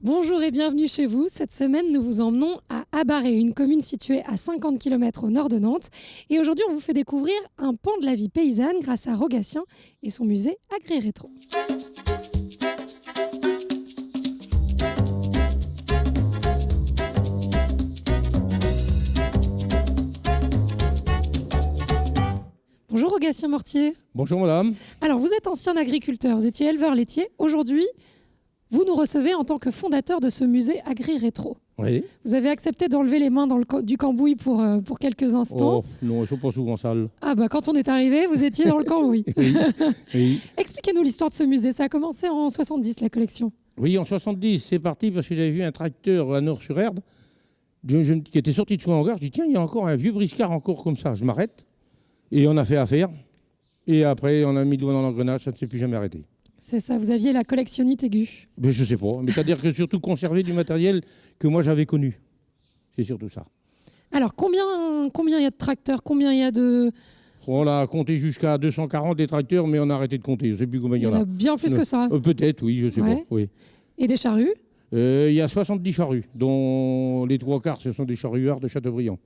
Bonjour et bienvenue chez vous. Cette semaine, nous vous emmenons à Abarré, une commune située à 50 km au nord de Nantes. Et aujourd'hui, on vous fait découvrir un pan de la vie paysanne grâce à Rogatien et son musée Agri-Rétro. Bonjour Rogatien Mortier. Bonjour madame. Alors, vous êtes ancien agriculteur, vous étiez éleveur laitier. Aujourd'hui, vous nous recevez en tant que fondateur de ce musée Agri-Rétro. Oui. Vous avez accepté d'enlever les mains du cambouis pour quelques instants. Oh, non, ils sont pas souvent sales. Ah bah quand on est arrivé, vous étiez dans le cambouis. Oui. Oui. Expliquez-nous l'histoire de ce musée. Ça a commencé en 70, la collection. Oui, en 70, c'est parti parce que j'avais vu un tracteur à Nord-sur-Erdre qui était sorti de son hangar. Je dis tiens, il y a encore un vieux briscard encore comme ça. Je m'arrête et on a fait affaire. Et après, on a mis le doigt dans l'engrenage, ça ne s'est plus jamais arrêté. C'est ça, vous aviez la collectionnite aiguë. Mais je sais pas. Mais c'est-à-dire que surtout conserver du matériel que moi j'avais connu. C'est surtout ça. Alors, combien il y a de tracteurs? Combien il y a de... On a compté jusqu'à 240 des tracteurs, mais on a arrêté de compter. Je ne sais plus combien il y en a. Bien plus que ça. Peut-être, oui, je sais Ouais. pas. Oui. Et des charrues? Il y a 70 charrues, dont les 3/4, ce sont des charruards de Châteaubriand.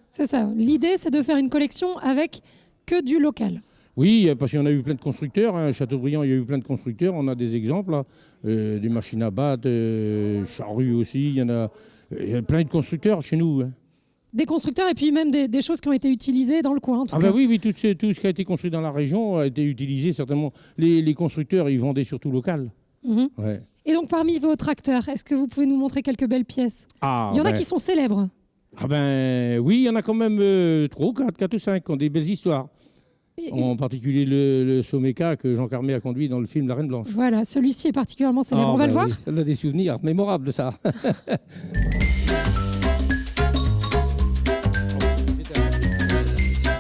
C'est ça. L'idée, c'est de faire une collection avec que du local. Oui, parce qu'il y en a eu plein de constructeurs. Hein. Châteaubriand, il y a eu plein de constructeurs. On a des exemples, là. Des machines à battre, charrues aussi. Il y a plein de constructeurs chez nous. Hein. Des constructeurs et puis même des choses qui ont été utilisées dans le coin. En tout Ah cas. ben oui, tout ce qui a été construit dans la région a été utilisé certainement. Les constructeurs, ils vendaient surtout local. Mhm. Ouais. Et donc, parmi vos tracteurs, est-ce que vous pouvez nous montrer quelques belles pièces? Ah, Il y en a qui sont célèbres. Ah ben oui, il y en a quand même 3 ou 4 ou 5 qui ont des belles histoires. En particulier le Someca que Jean Carmé a conduit dans le film La Reine Blanche. Voilà, celui-ci est particulièrement célèbre. Ah, On va ben le voir? oui, on a des souvenirs mémorables de ça.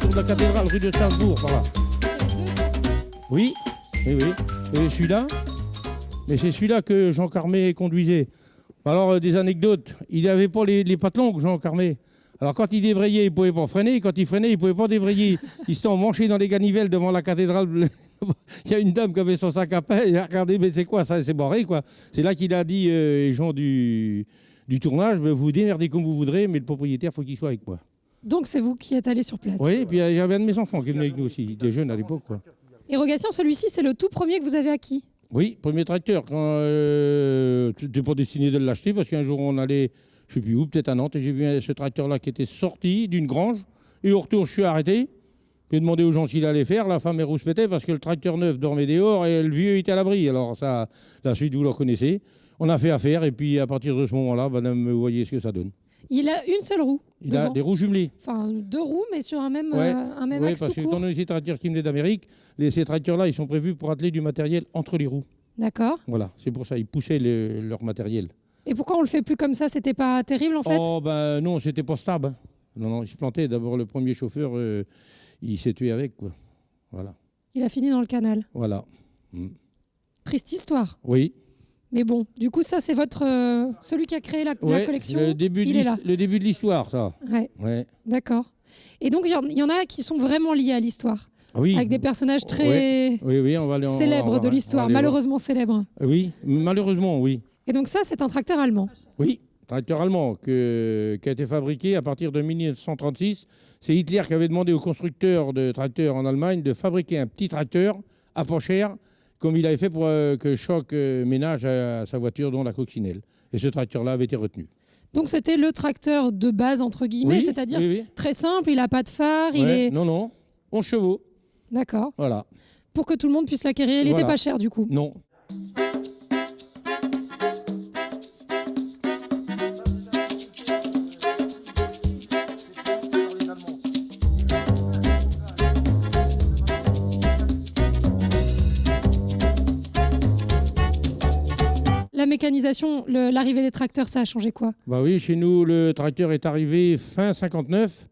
Tour de la cathédrale, rue de Strasbourg, par là. Oui, oui. Et celui-là, mais c'est celui-là que Jean Carmé conduisait. Alors, des anecdotes. Il n'avait pas les pattes longues, Jean Carmé. Alors, quand il débrayait, il ne pouvait pas freiner. Quand il freinait, il ne pouvait pas débrayer. Ils se sont manchés dans les ganivelles devant la cathédrale. Il y a une dame qui avait son sac à pain. Elle a regardé, mais c'est quoi ça? C'est barré, quoi. C'est là qu'il a dit, les gens du tournage, vous vous démerdez comme vous voudrez, mais le propriétaire, il faut qu'il soit avec moi. Donc, c'est vous qui êtes allé sur place. Oui, et puis j'avais un de mes enfants qui venait avec nous aussi. Il était jeune à l'époque, quoi. Et Rogatien, celui-ci, c'est le tout premier que vous avez acquis. Oui, premier tracteur. C'était pas destiné de l'acheter parce qu'un jour, on allait, je ne sais plus où, peut-être à Nantes, et j'ai vu ce tracteur-là qui était sorti d'une grange. Et au retour, je suis arrêté. J'ai demandé aux gens s'il allait faire. La femme est rouspétait parce que le tracteur neuf dormait dehors et le vieux était à l'abri. Alors ça, la suite, vous la connaissez. On a fait affaire et puis à partir de ce moment-là, madame, vous voyez ce que ça donne. Il a une seule roue. Il a des roues jumelées. Enfin, 2 roues, mais sur un même Ouais. Oui, axe parce tout que court. quand on a ces tracteurs qui venaient d'Amérique, ces tracteurs-là, ils sont prévus pour atteler du matériel entre les roues. D'accord. Voilà, c'est pour ça, ils poussaient leur matériel. Et pourquoi on le fait plus comme ça? C'était pas terrible, en fait? Oh, ben non, c'était pas stable. Hein. Non, il se plantait. D'abord, le premier chauffeur, il s'est tué avec, quoi. Voilà. Il a fini dans le canal. Voilà. Triste histoire. Oui. Mais bon, du coup, ça, c'est votre celui qui a créé la collection. Le début de l'histoire, ça. Ouais. Ouais. D'accord. Et donc, il y en a qui sont vraiment liés à l'histoire. Oui. Avec des personnages très Oui, on va célèbres de l'histoire, malheureusement célèbres. Oui, malheureusement, oui. Et donc ça, c'est un tracteur allemand. Oui, tracteur allemand qui a été fabriqué à partir de 1936. C'est Hitler qui avait demandé aux constructeurs de tracteurs en Allemagne de fabriquer un petit tracteur à pas cher, comme il avait fait pour que Choc ménage à sa voiture, dont la coccinelle. Et ce tracteur-là avait été retenu. Donc c'était le tracteur de base, entre guillemets, Oui, c'est-à-dire oui. très simple, il n'a pas de phare, il Ouais, est... Non, 11 chevaux. D'accord. Voilà. Pour que tout le monde puisse l'acquérir. Il n'était Voilà. pas cher, du coup. Non. La mécanisation, l'arrivée des tracteurs, ça a changé quoi? Bah oui, chez nous, le tracteur est arrivé fin 59.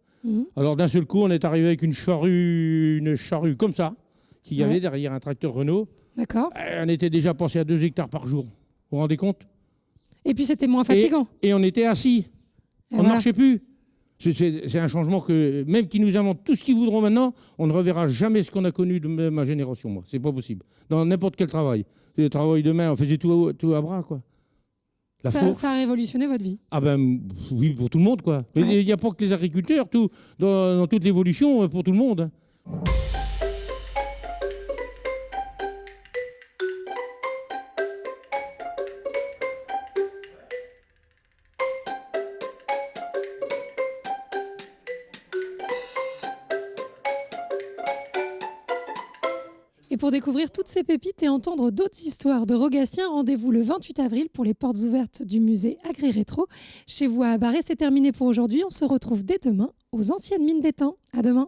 Alors d'un seul coup, on est arrivé avec une charrue comme ça, qu'il y avait derrière un tracteur Renault. D'accord. On était déjà passé à 2 hectares par jour. Vous vous rendez compte? Et puis c'était moins fatigant. Et on était assis. Et On ne voilà. marchait plus. C'est un changement que, même qu'ils nous inventent tout ce qu'ils voudront maintenant, on ne reverra jamais ce qu'on a connu de ma génération, moi. C'est pas possible. Dans n'importe quel travail. Le travail de main, on faisait tout à bras, quoi. Ça a révolutionné votre vie. Ah ben oui, pour tout le monde, quoi. Mais il n'y a pas que les agriculteurs, dans toute l'évolution, pour tout le monde. Et pour découvrir toutes ces pépites et entendre d'autres histoires de Rogatien, rendez-vous le 28 avril pour les portes ouvertes du musée Agri-Rétro. Chez vous à Abarré, c'est terminé pour aujourd'hui. On se retrouve dès demain aux anciennes mines d'Étang. À demain.